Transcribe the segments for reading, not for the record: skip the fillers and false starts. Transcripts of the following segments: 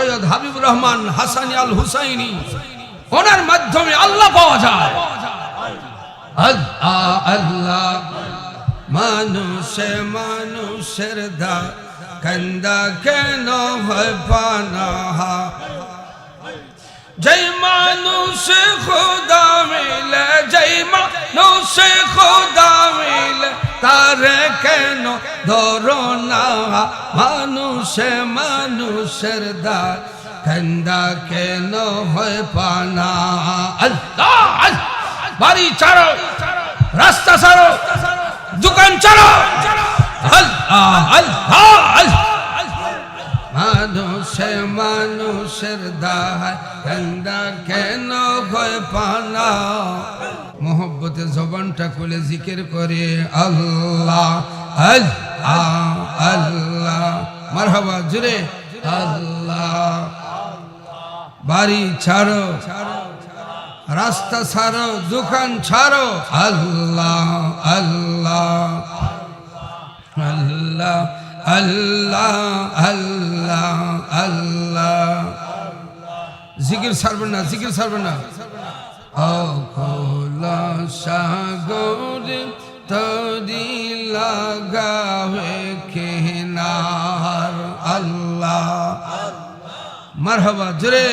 সৈয়দ হাবিবুর রহমান হাসানি আল হুসাইনি, ওনার মাধ্যমে আল্লাহ পাওয়া যায়। আল্লাহ আল্লাহ মানুষে মানুষের দা কান্দা কেন হয় পানা, যেই মানুষ খোদা মিলে, যেই মানুষ খোদা মিলে তার কেন ধরো না, মানুষে মানুষের দা কান্দা কেন হয় পানা। আল্লাহ বাড়ি ছাড়ো, রাস্তা ছাড়ো, দোকান ছাড়ো, আল্লাহ আল্লাহ মানুষে মানুষের দায় কান্দা কেন হয় পানা। মোহব্বতে জবানটা খুলে জিকির করে আল্লাহ আল্লাহ আল্লাহ, মারহাবা জুড়ে আল্লাহ। বাড়ি ছাড়ো, রাস্তা ছাড়ো, দোকান ছাড়ো, আল্লাহ আল্লাহ আল্লাহ আল্লাহ আল্লাহ আল্লাহ। জিকির ছাড়বেন না, জিকির ছাড়বেন না। অকল সাগরে তরি লাগাবে কিনার, আল্লাহ মারহাবা জোরে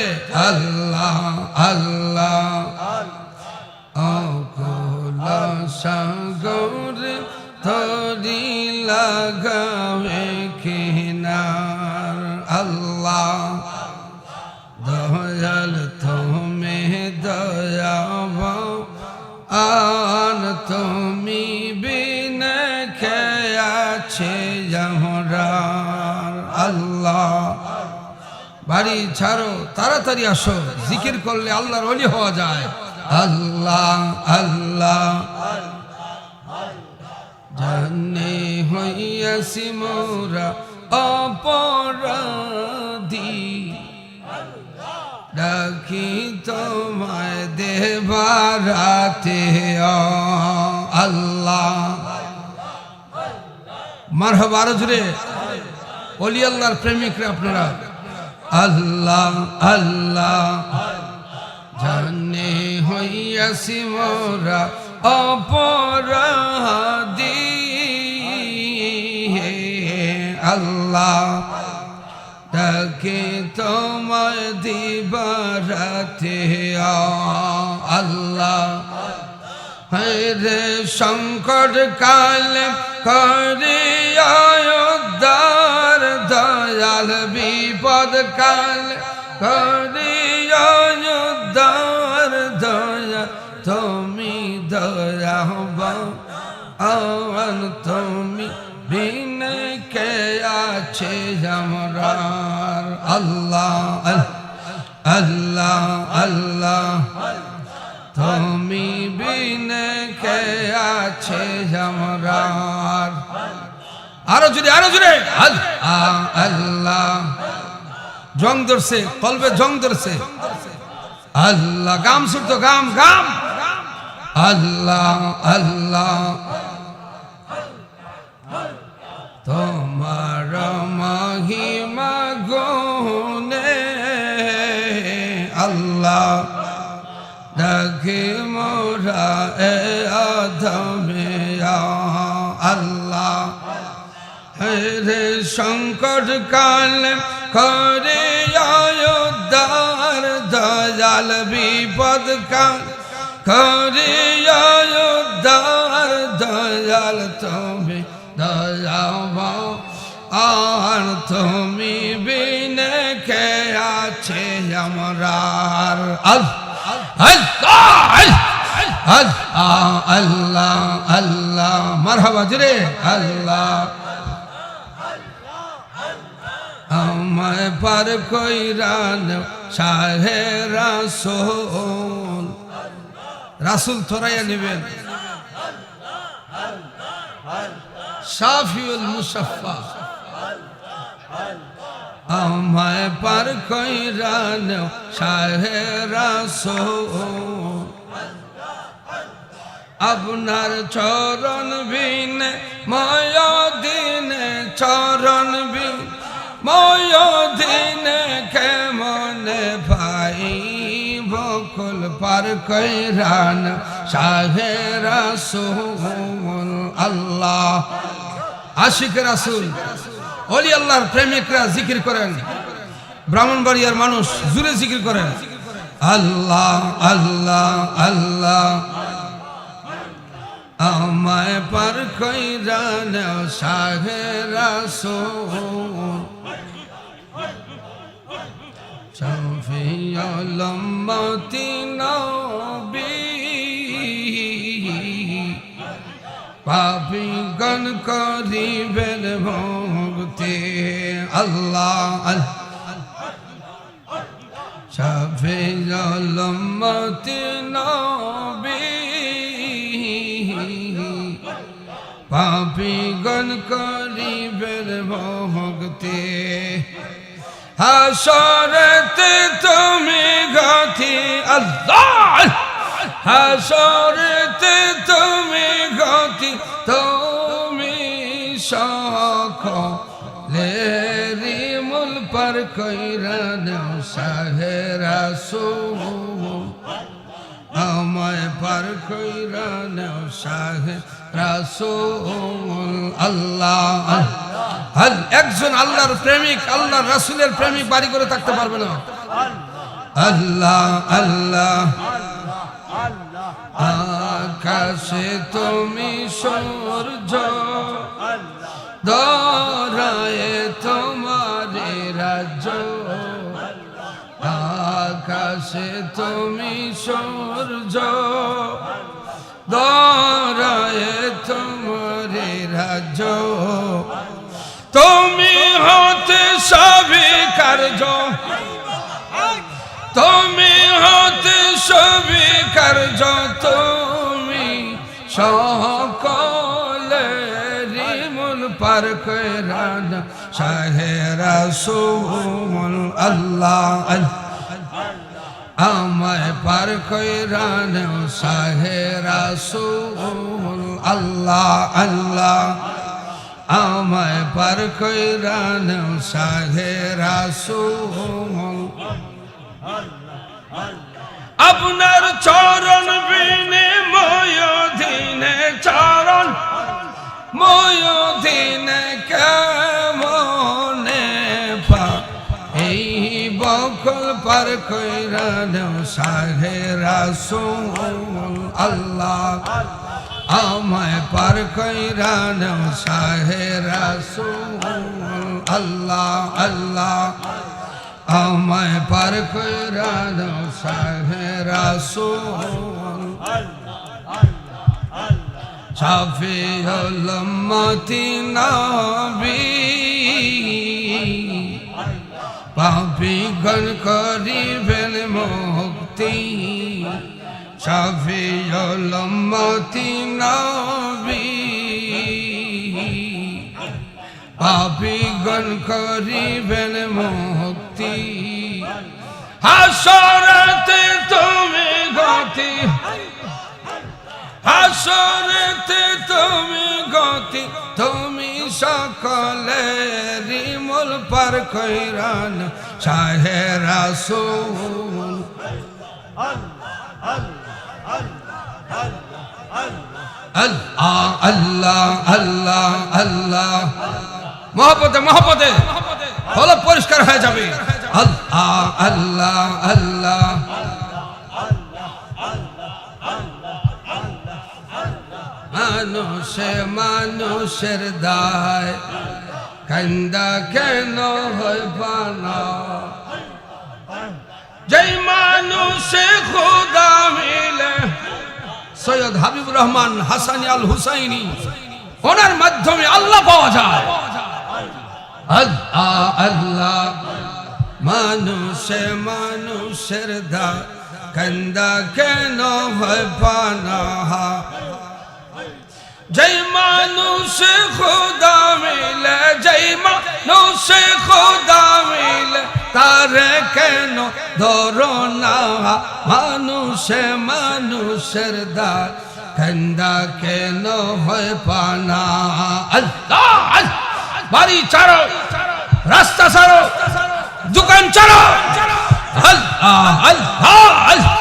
আল্লাহ আল্লাহ। অকল সাগরে তরি লাগাবে কিনার, আল্লাহ দয়াল তুমি দয়াবান, আন তুমি বিনে খেয়ে আছে আমরার, আল্লাহ। বাড়ি ছাড়ো, তাড়াতাড়ি আসো, জিকির করলে আল্লাহর ওলি হওয়া যায়। আল্লাহ আল্লাহ জানে হইয়াছি মোরা অপরাধী, ডাকি তোমায় দেবারাতে আল্লাহ। মারহাবা আরো জুড়ে, ওলি আল্লাহর প্রেমিকরা আপনারা, আল্লাহ আল্লাহ জানে হইয়াছি মোরা অপরাধী, আল্লাহ ডাকে তোমায় দিবারাতে আল্লাহ। রে সংকট কালে করিয়া উদ্ধার, দয়াল বিপদ কালে করিয়া উদ্ধার, দয়া তুমি দয়াবান, তুমি বিনে কে আছে আমরার, আল্লাহ আল্লাহ আল্লাহ তুমি বিনে কে আছে আমরার। আরো জুড়ে, আরো জুড়ে আল্লাহ আল্লাহ। জং ধরছে, কলবে জং ধরছে, আল্লাহ গাম ছুটতো, গাম গাম, আল্লাহ আল্লাহ। তোমার মহিমা গুণে আল্লাহ ডাকে মোরা এ আদমে আল্লাহ। রে সংকট কালে করে উদ্ধার, দয়াল বিপদ কাল করে উদ্ধার, দয়াল তুমি দয়াবান, তুমি বিনে কে আছে আমরার, আল্লাহ আল্লাহ আল্লাহ। মারহাবা জুড়ে আল্লাহ। আমায় পার কইরান শাহে রাসূল, রাসূল থরাইয়া নেবেন, শাফিউল মুশাফফা। আমায় পার কইরান শাহে রাসূল, আপনার চরণ বিনে ময়দিনে, চরণ বিনে ময়দিনে কেমনে পাই বকুল পার কইরান শাহে রাসূল আল্লাহ। আশিক রাসূল ওলি আল্লাহর প্রেমিকরা জিকির করেন, ব্রাহ্মণবাড়িয়ার মানুষ জুড়ে জিকির করেন আল্লাহ আল্লাহ আল্লাহ। আমায় পার কইরান শাহে রাসূল শফিউল উম্মতি নবী পাপীগণ করিবেন মুক্তি আল্লাহ শফিউল উম্মতি নবী পাপীগণ করিবেন মুক্তি হাসরেতে তুমি গতি আল্লাহ হাসরেতে তুমি গতি তুমি সকলেরি মূল পার কইরান শাহে রাসূল আমায় পার কইরান শাহে রাসূল আল্লাহ। একজন আল্লাহর প্রেমিক আল্লাহর রাসূলের প্রেমিক বাড়ি করে থাকতে পারবে না। আল্লাহ আল্লাহ আকাশে তুমি সূর্য দরায়ে তোমার রাজ্য আকাশে তুমি সূর্য দরায়ে তোমার রাজ্য তুমি হতে সবই কার্য তুমি হতে সবই কার্য তুমি সকলেরি মূল পার কইরান শাহে রাসূল আল্লাহ আমায় পার কইরান শাহে রাসূল আল্লাহ আল্লাহ আমায় পার কইরান শাহে রাসূল আপনার চরণ বিনে ময়দিনে চরণ ময়দিনে কেমনে পা এই বকুল পার কইরান শাহে রাসূল আল্লাহ আমায় পার কইরান শাহে রাসূল আল্লাহ আল্লাহ আমায় পার কইরান শাহে রাসূল শফিউল উম্মতি নবী পাপীগণ করিবেন মুক্তি শফিউল উম্মতি নবী পাপীগণ করিবেন মুক্তি হাসরেতে তুমি গতি হাসরেতে তুমি গতি তুমি সকলেরি মূল পার কইরান শাহে রাসূল আল্লাহ আল্লাহ আল্লাহ আল্লাহ মহব্বতে মহব্বতে হলো পরিষ্কার হয়ে যাবে আল্লাহ আল্লাহ আল্লাহ মানুষে মানুষের দায় কান্দা কেন হয় পানা যেই মানুষে খোদা মিলে সৈয়দ হাবিবুর রহমান হাসানি আল হুসাইনি ওনার মাধ্যমে আল্লাহ পাওয়া যায় আল্লাহ আল্লাহ মানুষে মানুষের দায় কান্দা কেন হয় পানা যেই মানুষে খোদা মিলে যেই মানুষে খোদা মিলে তারে কেন ধরো না মানুষে মানুষের দায় কান্দা কেন হয় পানা আল্লাহ বাড়ি চারো রাস্তা ছাড়ো, দোকান ছাড়ো। আল্লাহ আল্লাহ আল্লাহ।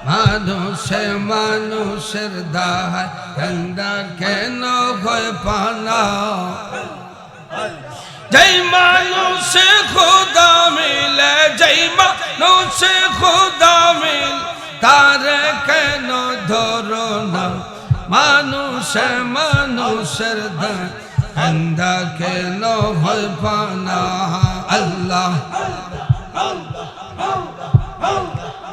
মানুষে মানুষের দায় কান্দা কেন ভয় পানা? যেই মানুষে খোদা মিলে, যেই মানুষে খোদা মিল, তারে কেন ধরো না? মানুষে মানুষের দায় কান্দা কেন ভয় পানা? আল্লাহ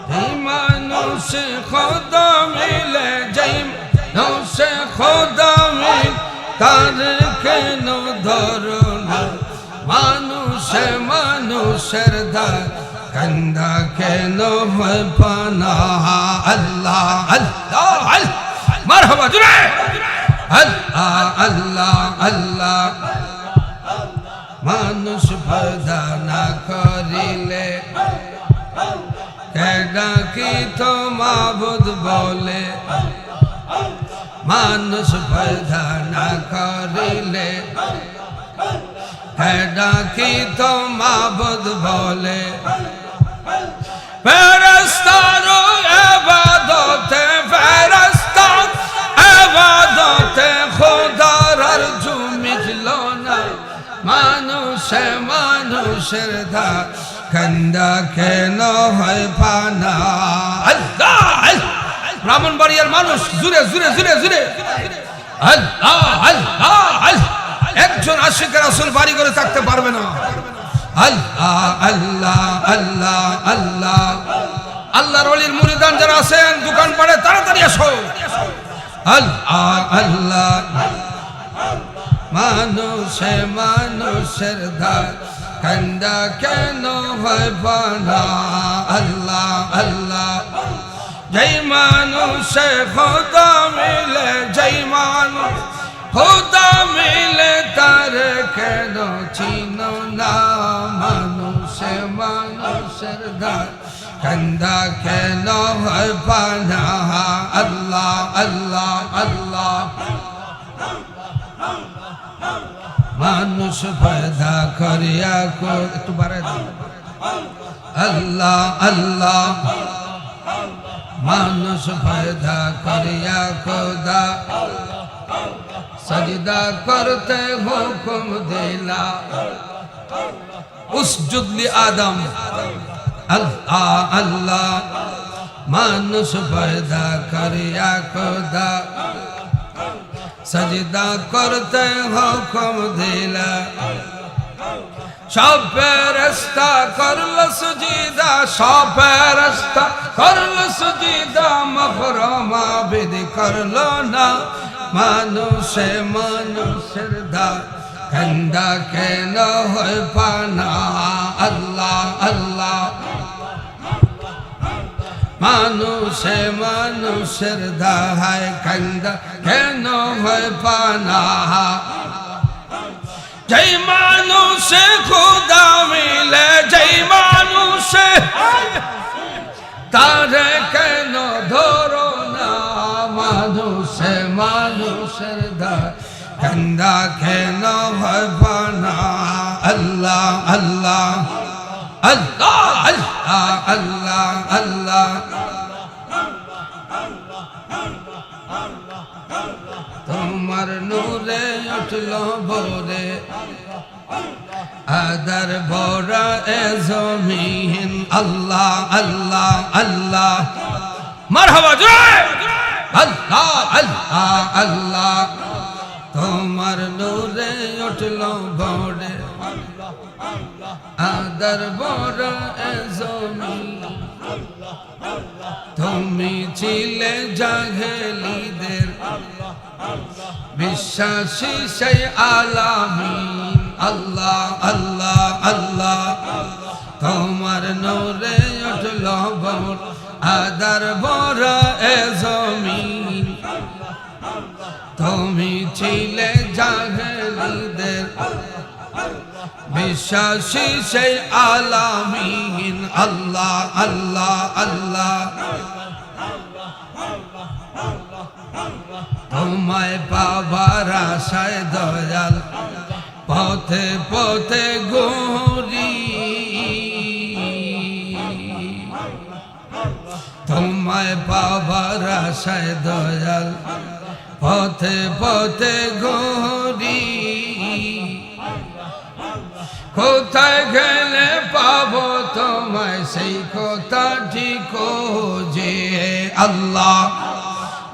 যেই মানুষে খোদা মিলে, যেই মানুষে খোদা মিল, তারে কেন ধরো না? মানুষে মানুষের দায় কান্দা কেন ভয় পানা? আল্লাহ আল্লাহ আল্লাহ। মারহাবা জুড়ে আল্লাহ আল্লাহ আল্লাহ। মানুষ পয়দা না করিলে কেডা কি তো মাবুদ বলে? মানুষ পয়দা না করিলে কেডা কি তো মাবুদ বলে? ফেরেশতারও ইবাদতে, ফেরেশতার ইবাদতে খোদার আরজু মিটল না। মানুষে মানুষের দায় কান্দা কেন হয় পানা? আল্লাহ ব্রাহ্মণবাড়িয়ার মানুষ জুড়ে জুড়ে জুড়ে জুড়ে আল্লাহ আল্লাহ আল্লাহ। একজন আশিক রাসূল বাড়ি করে থাকতে পারবে না। আল্লাহ আল্লাহ আল্লাহ আল্লাহ। আল্লাহর ওলির মুরিদান যারা আছেন দোকান পাড়ে তাড়াতাড়ি আসো। আল্লাহ আল্লাহ। মানুষে মানুষের দায় কান্দা কেন হয় পানা? আল্লাহ আল্লাহ। যেই মানুষে খোদা মিলে, যেই মানুষ খোদা মিলে, তার কেন চিনো না? মানুষে মানুষের দায় কান্দা কেন হয় পানা? আল্লাহ আল্লাহ আল্লাহ। মানুষ পয়দা করিয়া একটু বাড়াই দাও। আল্লাহ আল্লাহ। মানুষ পয়দা করিয়া খোদা সজদা করতে হুকুম দিলা। উসজুদ লি আদম। আল্লাহ আল্লাহ। মানুষ পয়দা করিয়া খোদা সজদা করতে হুকুম দিলা। সব ফেরেশতা করলো সুজদা, সব ফেরেশতা করলো সুজদা, মাহরুম আবিদ করলো না। মানুষে মানুষের দায় কান্দা কেন হয় পানা? আল্লাহ আল্লাহ। মানুষে মানুষের দায় কান্দা কেন হয় পানা? যেই মানুষে খোদা মিলে, যেই মানুষে, তারে কেন ধরো না? মানুষে মানুষের দায় কান্দা কেন হয় পানা? আল্লাহ আল্লাহ আল্লাহ আল্লাহ আল্লাহ আল্লাহ। তোমার নূরে উঠল ভোরে, আদার ভরা এ জমিন। আল্লাহ আল্লাহ আল্লাহ। মারহাবা জয় আল্লাহ আল্লাহ আল্লাহ। তোমার নূরে উঠল ভোরে, আদার ভরা এ জমিন। তুমি ছিলে জাহেলীদের বিশ্বাসী সেই আলামিন। আল্লাহ আল্লাহ আল্লাহ। তোমার নূরে উঠল ভোর, আদার ভরা এ জমিন। তুমি ছিলে জাহেলীদের বিশ্বাসী সেই আলামিন। আল্লাহ আল্লাহ আল্লাহ। তোমায় পাবার আশায় দয়াল পথে পথে ঘুরি তোমায় পাবার আশায় দয়াল পথে পথে ঘুরি কোথায় গেলে পাবো তোমায় সেই কথা ঠিক যে আল্লাহ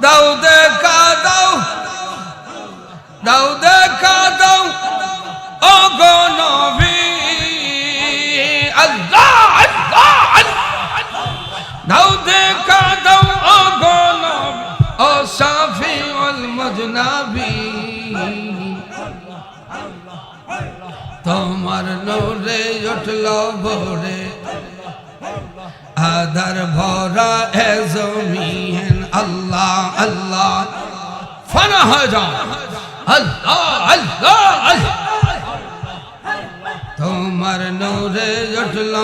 দাও দেখা দাও দাও দেখা দাও ও গো নবী আল্লাহ আল্লাহ দাও দেখা দাও ও গো নবী ও শাফিউল মুজনাবী তোমার নূরে উঠল ভোরে আধার ভরা এ জমিন আল্লাহ আল্লাহ ফানা হয়ে যাও আল্লাহ আল্লাহ আল্লাহ তোমার নূরে উঠল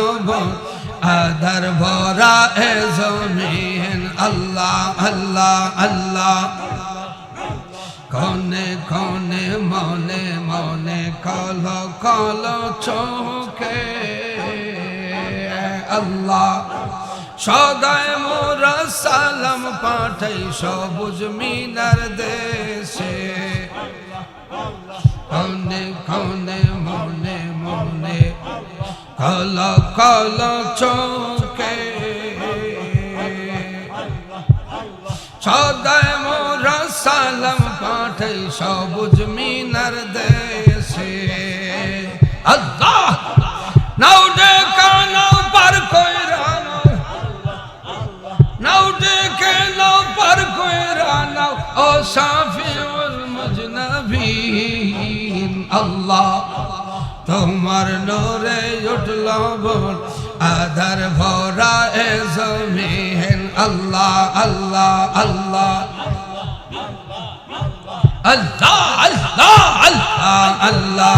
আধার ভরা এ জমিন আল্লাহ আল্লাহ আল্লাহ কনে কনে মনে মনে কল কল চোখে আল্লাহ সদায় মোরা সালাম পাঠাই সবুজ মিনার দেশে কনে কনে মনে মনে কল কল চোখে সদায় মোরা সালাম পাঠাই সবুজ মিনার দেশে আল্লাহ নাও ডেকে নাও পার কইরা নাও ডেকে নাও পার কইরা নাও ও শাফিউল মুজনাবিন আল্লাহ তোমার নূরে উঠল ভোর আধার ভরা এ জমিন আল্লাহ আল্লাহ আল্লাহ আল্লাহ আল্লাহ আল্লাহ আল্লাহ